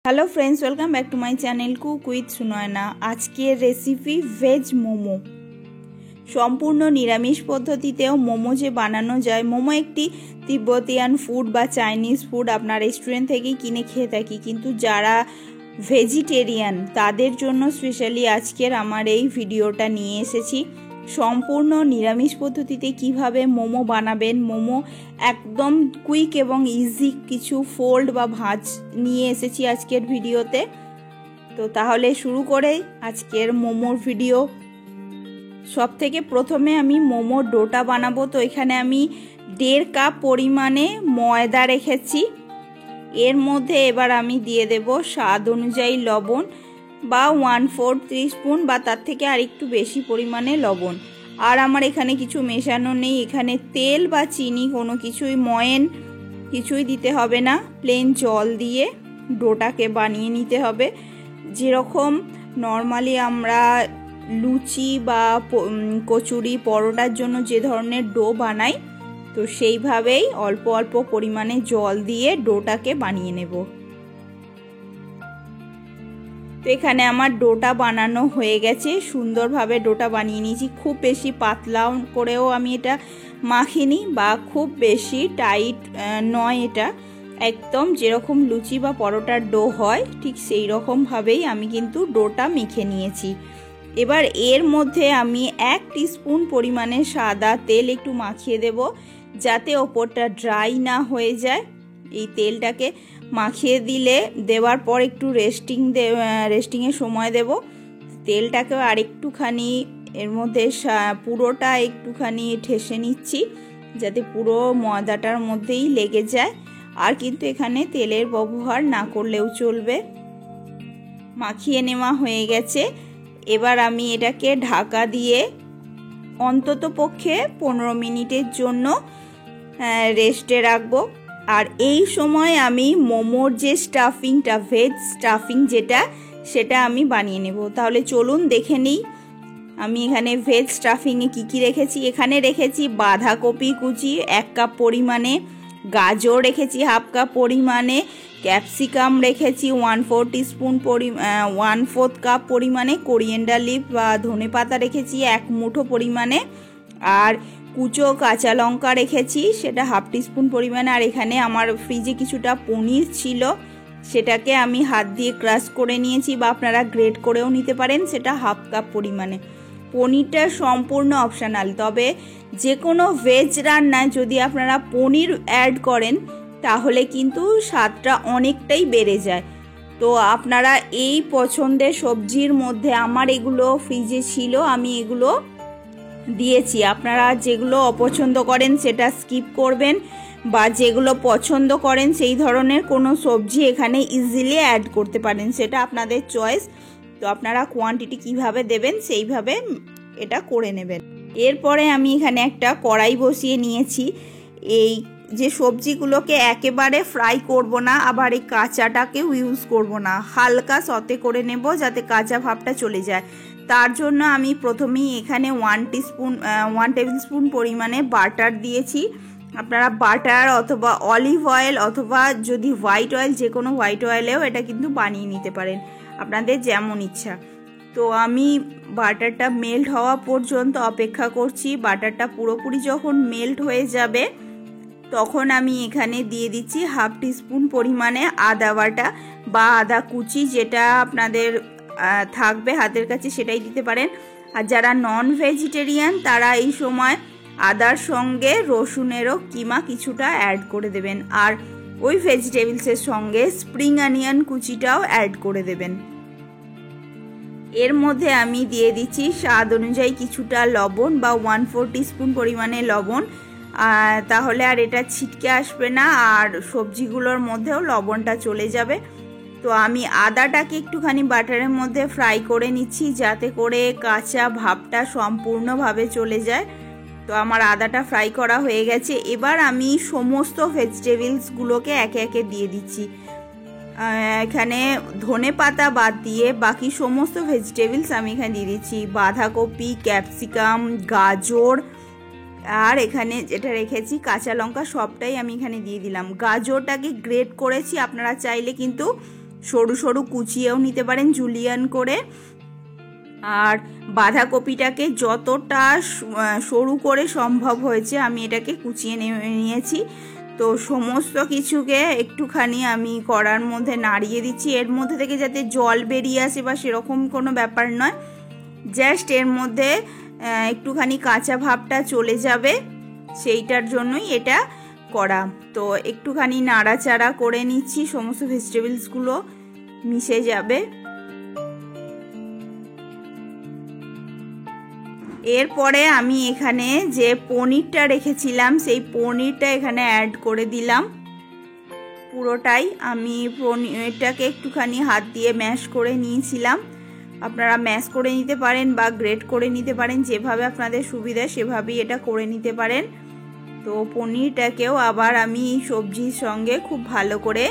Hello friends, welcome back to my channel cook with Sunayana. आज के recipe veg momo. सम्पूर्ण निरामिष पद्धतितेও मोमो जे बानानो যায়। मोमो একটি তিব্বতিয়ান ফুড বা চাইনিজ ফুড আপনার রেস্টুরেন্ট থেকেই কিনে খেয়ে থাকি, কিন্তু যারা ভেজিটেরিয়ান তাদের জন্য স্পেশালি আজকের আমার এই ভিডিওটা নিয়ে এসেছি। সম্পূর্ণ নিরামিষ পদ্ধতিতে কিভাবে মোমো বানাবেন, মোমো একদম কুইক এবং ইজি কিছু ফোল্ড বা ভাজ নিয়ে এসেছি আজকের ভিডিওতে। তো তাহলে শুরু করে আজকের মোমোর ভিডিও। সব থেকে প্রথমে আমি মোমোর ডোটা বানাবো। তো এখানে আমি 1.5 কাপ পরিমাণে ময়দা রেখেছি। এর মধ্যে এবার আমি দিয়ে দেব স্বাদ অনুযায়ী লবণ বা 1/4 টিস্পুন বা তার থেকে আর একটু বেশি পরিমাণে লবণ। আর আমার এখানে কিছু মেশানো নেই, এখানে তেল বা চিনি কোনো কিছুই ময়েন কিছুই দিতে হবে না। প্লেন জল দিয়ে ডোটাকে বানিয়ে নিতে হবে। যেরকম নর্মালি আমরা লুচি বা কচুরি পরোটার জন্য যে ধরনের ডো বানাই, তো সেইভাবেই অল্প অল্প পরিমাণে জল দিয়ে ডোটাকে বানিয়ে নেব। তো এখানে আমার ডোটা বানানো হয়ে গেছে, সুন্দরভাবে ডোটা বানিয়ে নিয়েছি। খুব বেশি পাতলা করেও আমি এটা মাখিনি বা খুব বেশি টাইট নয়, এটা একদম যেরকম লুচি বা পরোটার ডো হয় ঠিক সেই রকমভাবেই আমি কিন্তু ডোটা মেখে নিয়েছি। এবার এর মধ্যে আমি 1 টিস্পুন পরিমাণে সাদা তেল একটু মাখিয়ে দেব, যাতে ওপরটা ড্রাই না হয়ে যায়। এই তেলটাকে মাখিয়ে দেওয়ার পর একটু রেস্টিংয়ের সময় দেব। তেলটাকেও আরেকটুখানি এর মধ্যে পুরোটা একটুখানি ঠেসে নিচ্ছি, যাতে পুরো ময়দাটার মধ্যেই লেগে যায়। আর কিন্তু এখানে তেলের ব্যবহার না করলেও চলবে। মাখিয়ে নেওয়া হয়ে গেছে। এবার আমি এটাকে ঢাকা দিয়ে অন্তত পক্ষে 15 মিনিটের জন্য রেস্টে রাখবো। আর এই সময় আমি মোমোর যে স্টাফিংটা, ভেজ স্টাফিং সেটা আমি বানিয়ে নেব। তাহলে চলুন দেখে নিই আমি এখানে ভেজ স্টাফিংয়ে কী রেখেছি। এখানে রেখেছি বাঁধাকপি কুচি 1 কাপ পরিমাণে, গাজর রেখেছি 1/2 কাপ পরিমাণে, ক্যাপসিকাম রেখেছি 1/4 কাপ পরিমাণে, কোরিয়েন্ডার লিভ বা ধনেপাতা রেখেছি 1 মুঠো পরিমাণে, আর কুচো কাঁচা লঙ্কা রেখেছি সেটা 1/2 টিস্পুন পরিমাণে। আর এখানে আমার ফ্রিজে কিছুটা পনির ছিল, সেটাকে আমি হাত দিয়ে ক্রাশ করে নিয়েছি বা আপনারা গ্রেট করেও নিতে পারেন, সেটা 1/2 কাপ পরিমাণে। পনিরটা সম্পূর্ণ অপশনাল, তবে যে কোনো ভেজ রান্নায় যদি আপনারা পনির অ্যাড করেন তাহলে কিন্তু স্বাদটা অনেকটাই বেড়ে যায়। তো আপনারা এই পছন্দের সবজির মধ্যে আমার এগুলো ফ্রিজে ছিল, আমি এগুলো দিয়েছি। আপনারা যেগুলো অপছন্দ করেন সেটা স্কিপ করবেন, বা যেগুলো পছন্দ করেন সেই ধরনের কোনো সবজি এখানে ইজিলি অ্যাড করতে পারেন, সেটা আপনাদের চয়েস। তো আপনারা কোয়ান্টিটি কিভাবে দেবেন সেইভাবে এটা করে নেবেন। এরপরে আমি এখানে একটা কড়াই বসিয়ে নিয়েছি। এই যে সবজিগুলোকে একেবারে ফ্রাই করব না, আবার এই কাঁচাটাকেও ইউজ করব না, হালকা সতে করে নেব যাতে কাঁচা ভাবটা চলে যায়। তার জন্য আমি প্রথমেই এখানে 1 টেবিল স্পুন পরিমাণে বাটার দিয়েছি। আপনারা বাটার অথবা অলিভ অয়েল অথবা যদি হোয়াইট অয়েল, যে কোনো হোয়াইট অয়েলেও এটা কিন্তু বানিয়ে নিতে পারেন আপনাদের যেমন ইচ্ছা। তো আমি বাটারটা মেল্ট হওয়া পর্যন্ত অপেক্ষা করছি। বাটারটা পুরোপুরি যখন মেল্ট হয়ে যাবে তখন আমি এখানে দিয়ে দিচ্ছি 1/2 টিস্পুন পরিমাণে আদা বাটা বা আদা কুচি, যেটা আপনাদের থাকবে হাতের কাছে সেটাই দিতে পারেন। আর যারা নন ভেজিটেরিয়ান তারা এই সময় আদার সঙ্গে রসুনেরও কিমা কিছুটা অ্যাড করে দেবেন, আর ওই ভেজিটেবলসের সঙ্গে স্প্রিং অনিয়ন কুচিটাও অ্যাড করে দেবেন। এর মধ্যে আমি দিয়ে দিচ্ছি স্বাদ অনুযায়ী কিছুটা লবণ বা 1/4 টিস্পুন পরিমাণে লবণ, তাহলে আর এটা ছিটকে আসবে না, আর সবজিগুলোর মধ্যেও লবণটা চলে যাবে। তো আমি আদাটাকে একটুখানি বাটারের মধ্যে ফ্রাই করে নিচ্ছি, যাতে করে কাঁচা ভাবটা সম্পূর্ণভাবে চলে যায়। তো আমার আদাটা ফ্রাই করা হয়ে গেছে। এবার আমি সমস্ত ভেজিটেবলসগুলোকে একে একে দিয়ে দিচ্ছি। এখানে ধনেপাতা বাদ দিয়ে বাকি সমস্ত ভেজিটেবলস আমি এখানে দিয়ে দিচ্ছি। বাঁধাকপি, ক্যাপসিকাম, গাজর, আর এখানে যেটা রেখেছি কাঁচা লঙ্কা, সবটাই আমি এখানে দিয়ে দিলাম। গাজরটাকে গ্রেট করেছি, আপনারা চাইলে কিন্তু সরু সরু কুচিয়েও নিতে পারেন জুলিয়ান করে। আর বাঁধাকপিটাকে যতটা সরু করে সম্ভব হয়েছে আমি এটাকে কুচিয়ে নিয়েছি। তো সমস্ত কিছুকে একটুখানি আমি কড়ার মধ্যে নাড়িয়ে দিচ্ছি। এর মধ্যে থেকে যাতে জল বেরিয়ে আসে বা সেরকম কোনো ব্যাপার নয়, জাস্ট এর মধ্যে একটুখানি কাঁচা ভাবটা চলে যাবে, সেইটার জন্যই এটা করা। তো একটুখানি নাড়াচাড়া করে নিচ্ছি, সমস্ত ভেজিটেবলসগুলো মিশে যাবে। এরপরে আমি এখানে যে পনিরটা রেখেছিলাম সেই পনিরটা এখানে অ্যাড করে দিলাম পুরোটাই। আমি পনিরটাকে একটুখানি হাত দিয়ে ম্যাশ করে নিয়েছিলাম। আপনারা ম্যাশ করে নিতে পারেন বা গ্রেট করে নিতে পারেন, যেভাবে আপনাদের সুবিধা সেভাবেই এটা করে নিতে পারেন। তো পনিরটাকেও আবার আমি সবজির সঙ্গে খুব ভালো করে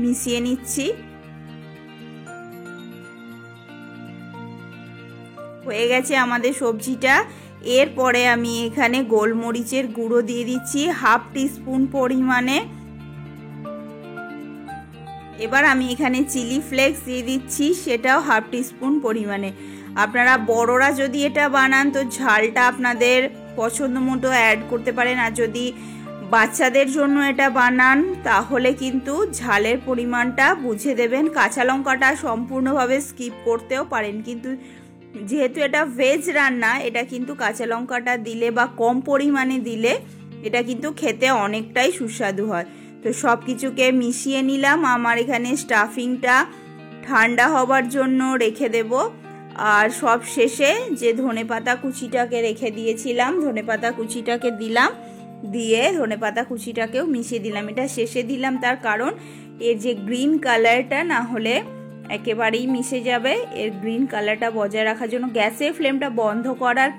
মিশিয়ে নিচ্ছি। হয়ে গেছে আমাদের সবজিটা। এরপরে আমি এখানে গোলমরিচের গুঁড়ো দিয়ে দিচ্ছি হাফ টিস্পুন পরিমাণে। এবার আমি এখানে চিলি ফ্লেক্স দিয়ে দিচ্ছি, সেটাও হাফ টিস্পুন পরিমাণে। আপনারা বড়রা যদি এটা বানান তো ঝালটা আপনাদের পছন্দ মতো অ্যাড করতে পারেন, আর যদি বাচ্চাদের জন্য এটা বানান তাহলে কিন্তু ঝালের পরিমাণটা বুঝে দেবেন। কাঁচা লঙ্কাটা সম্পূর্ণভাবে স্কিপ করতেও পারেন, কিন্তু যেহেতু এটা ভেজ রান্না, এটা কিন্তু কাঁচা লঙ্কাটা দিলে বা কম পরিমাণে দিলে এটা কিন্তু খেতে অনেকটাই সুস্বাদু হয়। তো সব কিছুকে মিশিয়ে নিলাম। আমার এখানে স্টাফিংটা ঠান্ডা হবার জন্য রেখে দেব। আর সব শেষে যে ধনেপাতা কুচিটাকে রেখে দিয়েছিলাম, ধনেপাতা কুচিটাকে দিলাম, দিয়ে ধনেপাতা কুচিটাকেও মিশিয়ে দিলাম। এটা শেষে দিলাম তার কারণ এর যে গ্রিন কালারটা না হলে একেবারেই মিশে যাবে। এর গ্রিন কালারটা বজায় রাখার জন্য গ্যাসের ফ্লেমটা বন্ধ করার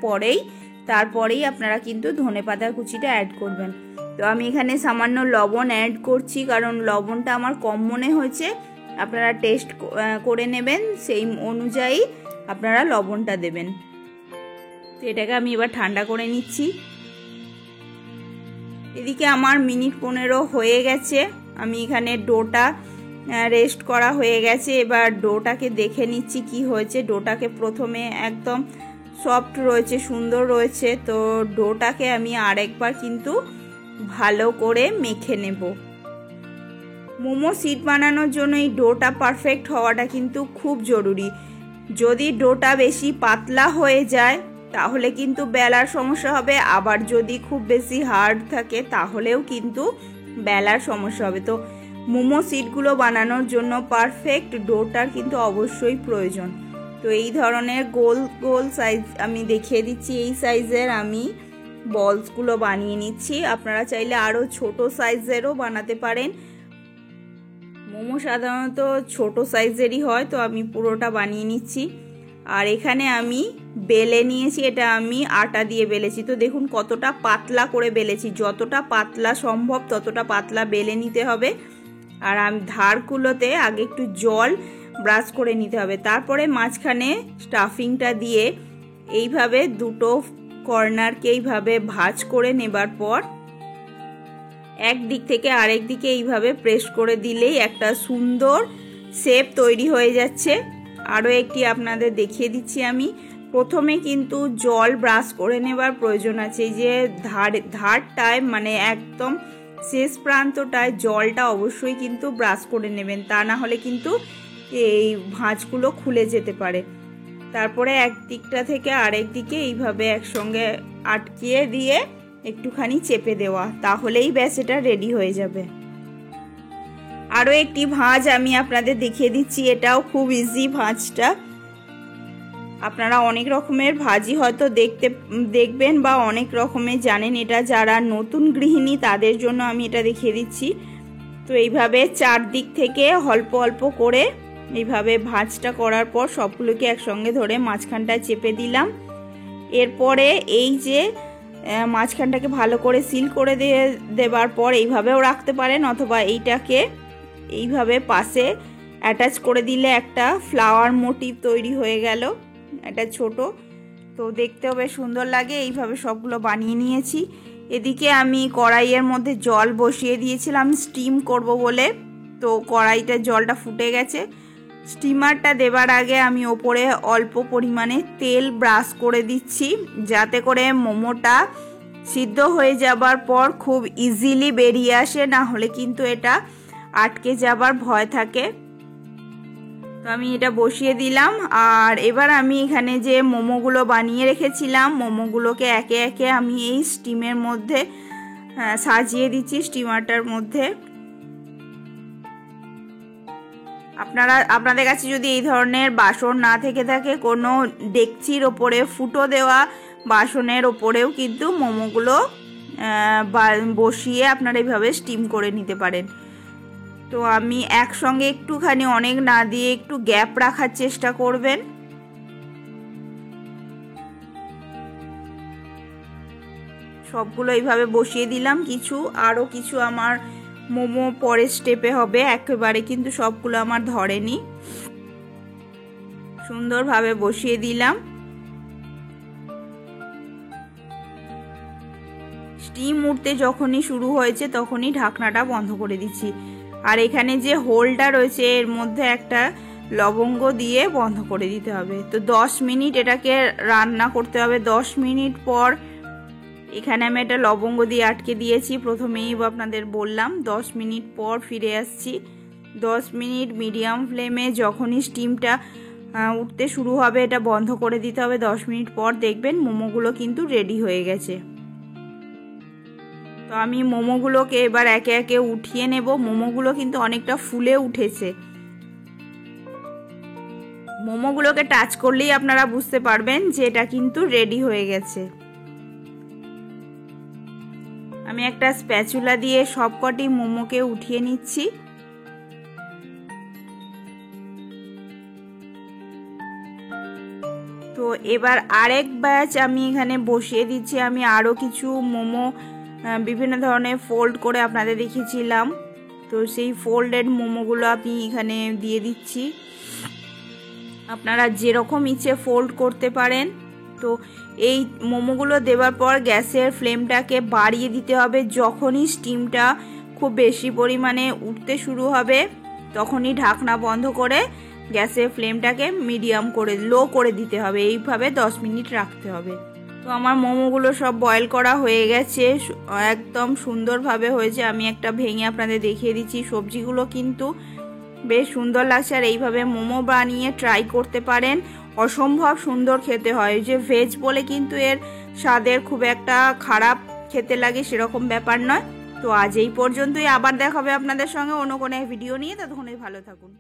তারপরেই আপনারা কিন্তু ধনেপাতার কুচিটা অ্যাড করবেন। তো আমি এখানে সামান্য লবণ অ্যাড করছি, কারণ লবণটা আমার কম মনে হয়েছে। আপনারা টেস্ট করে নেবেন, সেই অনুযায়ী আপনারা লবণটা দেবেন। তো এটাকে আমি এবার ঠান্ডা করে নিচ্ছি। এদিকে আমার মিনিট 15 হয়ে গেছে। আমি এখানে ডোটা রেস্ট করা হয়ে গেছে। এবার ডোটাকে দেখে নিচ্ছি কি হয়েছে। ডোটাকে প্রথমে একদম সফট রয়েছে, সুন্দর রয়েছে। তো ডোটাকে আমি আরেকবার কিন্তু ভালো করে মেখে নেব। মোমো সিট বানানোর জন্য এই ডোটা পারফেক্ট হওয়াটা কিন্তু খুব জরুরি। যদি ডোটা বেশি পাতলা হয়ে যায় তাহলে কিন্তু বেলার সমস্যা হবে, আবার যদি খুব বেশি হার্ড থাকে তাহলেও কিন্তু বেলার সমস্যা হবে। তো মোমো সিটগুলো বানানোর জন্য পারফেক্ট ডোটার কিন্তু অবশ্যই প্রয়োজন। তো এই ধরনের গোল গোল সাইজ আমি দেখিয়ে দিচ্ছি, এই সাইজের আমি বলসগুলো বানিয়ে নিচ্ছি। আপনারা চাইলে আরও ছোট সাইজেরও বানাতে পারেন। মোমো সাধারণত ছোট সাইজেরই হয়, তো আমি পুরোটা বানিয়ে নিচ্ছি। আর এখানে আমি বেলে নিয়েছি, এটা আমি আটা দিয়ে বেলেছি। তো দেখুন কতটা পাতলা করে বেলেছি, যতটা পাতলা সম্ভব ততটা পাতলা বেলে নিতে হবে। আর আমি ধারগুলোতে আগে একটু জল ব্রাশ করে নিতে হবে। তারপরে মাঝখানে স্টাফিংটা দিয়ে এইভাবে দুটো কর্নারকে এইভাবে ভাঁজ করে নেবার পর এক দিক থেকে আরেক দিকে এইভাবে প্রেস করে দিলেই একটা সুন্দর শেপ তৈরি হয়ে যাচ্ছে। আরও একটি আপনাদের দেখিয়ে দিচ্ছি আমি। প্রথমে কিন্তু জল ব্রাশ করে নেবার প্রয়োজন আছে। এই যে ধারটায় মানে একদম শেষ প্রান্তটায় জলটা অবশ্যই কিন্তু ব্রাশ করে নেবেন, তা না হলে কিন্তু এই ভাঁজগুলো খুলে যেতে পারে। তারপরে এক দিকটা থেকে আরেক দিকে এইভাবে একসঙ্গে আটকিয়ে দিয়ে একটুখানি চেপে দেওয়া, তাহলেই ব্যাস এটা রেডি হয়ে যাবে। আরও একটি ভাঁজ আমি আপনাদের দেখিয়ে দিচ্ছি, এটাও খুব ইজি ভাঁজটা। আপনারা অনেক রকমের ভাজি হয়তো দেখবেন বা অনেক রকমের জানেন, এটা যারা নতুন গৃহিণী তাদের জন্য আমি এটা দেখিয়ে দিচ্ছি। তো এইভাবে চারদিক থেকে অল্প অল্প করে এইভাবে ভাঁজটা করার পর সবগুলোকে একসঙ্গে ধরে মাঝখানটায় চেপে দিলাম। এরপরে এই যে মাঝখানটাকে ভালো করে সিল করে দেবার পর এইভাবেও রাখতে পারেন, অথবা এইটাকে এইভাবে পাশে অ্যাটাচ করে দিলে একটা ফ্লাওয়ার মোটিভ তৈরি হয়ে গেল, এটা ছোট, তো দেখতেও বেশ সুন্দর লাগে। এইভাবে সবগুলো বানিয়ে নিয়েছি। এদিকে আমি কড়াইয়ের মধ্যে জল বসিয়ে দিয়েছিলাম স্টিম করব বলে। তো কড়াইতে জলটা ফুটে গেছে। স্টিমারটা দেবার আগে আমি ওপরে অল্প পরিমাণে তেল ব্রাশ করে দিচ্ছি, যাতে করে মোমোটা সিদ্ধ হয়ে যাবার পর খুব ইজিলি বেরিয়ে আসে, না হলে কিন্তু এটা আটকে যাবার ভয় থাকে। তো আমি এটা বসিয়ে দিলাম। আর এবার আমি এখানে যে মোমোগুলো বানিয়ে রেখেছিলাম, মোমোগুলোকে একে একে আমি এই স্টিমের মধ্যে সাজিয়ে দিচ্ছি, স্টিমারটার মধ্যে। আপনাদের কাছে যদি এই ধরনের বাসন না থেকে থাকে, কোনো ডেকচির ওপরে ফুটো দেওয়া বাসনের ওপরেও কিন্তু মোমোগুলো বসিয়ে আপনারা এইভাবে স্টিম করে নিতে পারেন। তো আমি একসঙ্গে একটুখানি অনেক না দিয়ে একটু গ্যাপ রাখার চেষ্টা করবেন। সবগুলো এইভাবে বসিয়ে দিলাম। আরও কিছু আমার মোমো পরের স্টেপে হবে, একেবারে কিন্তু সবগুলো আমার ধরেনি। সুন্দরভাবে বসিয়ে দিলাম। স্টিম উঠতে যখনই শুরু হয়েছে তখনই ঢাকনাটা বন্ধ করে দিচ্ছি। আর এখানে যে হোলটা রয়েছে এর মধ্যে একটা লবঙ্গ দিয়ে বন্ধ করে দিতে হবে। তো 10 মিনিট এটাকে রান্না করতে হবে। 10 মিনিট পর এখানে আমি একটা লবঙ্গ দিয়ে আটকে দিয়েছি, প্রথমেই আপনাদের বললাম। 10 মিনিট পর ফিরে আসছি। 10 মিনিট মিডিয়াম ফ্লেমে যখনই স্টিমটা উঠতে শুরু হবে এটা বন্ধ করে দিতে হবে। 10 মিনিট পর দেখবেন মোমোগুলো কিন্তু রেডি হয়ে গেছে। তো আমি মোমোগুলোকে এবার একে একে উঠিয়ে নেব। মোমোগুলো কিন্তু অনেকটা ফুলে উঠেছে। মোমোগুলোকে টাচ করলেই আপনারা বুঝতে পারবেন যে এটা কিন্তু রেডি হয়ে গেছে। আমি একটা স্প্যাচুলা দিয়ে সবকটি মোমোকে উঠিয়ে নিচ্ছি। তো এবার আরেক ব্যাচ আমি এখানে বসিয়ে দিচ্ছি। আমি আরও কিছু মোমো বিভিন্ন ধরনের ফোল্ড করে আপনাদের দেখিয়েছিলাম, তো সেই ফোল্ডেড মোমোগুলো আমি এখানে দিয়ে দিচ্ছি। আপনারা যেরকম ইচ্ছে ফোল্ড করতে পারেন। তো এই মোমোগুলো দেওয়ার পর গ্যাসের ফ্লেমটাকে বাড়িয়ে দিতে হবে। যখনই স্টিমটা খুব বেশি পরিমাণে উঠতে শুরু হবে তখনই ঢাকনা বন্ধ করে গ্যাসের ফ্লেমটাকে লো করে দিতে হবে। এইভাবে 10 মিনিট রাখতে হবে। তো আমার মোমোগুলো সব বয়েল করা হয়ে গেছে, একদম সুন্দরভাবে হয়েছে। আমি একটা ভেঙে আপনাদের দেখিয়ে দিচ্ছি। সবজিগুলো কিন্তু বেশ সুন্দর লাগছে। আর এইভাবে মোমো বানিয়ে ট্রাই করতে পারেন, অসম্ভব সুন্দর খেতে হয়। যে ভেজ বলে কিন্তু এর স্বাদের খুব একটা খারাপ খেতে লাগে সেরকম ব্যাপার নয়। তো আজ এই পর্যন্তই। আবার দেখা হবে আপনাদের সঙ্গে অন্য কোনো ভিডিও নিয়ে। ততক্ষণে ভালো থাকুন।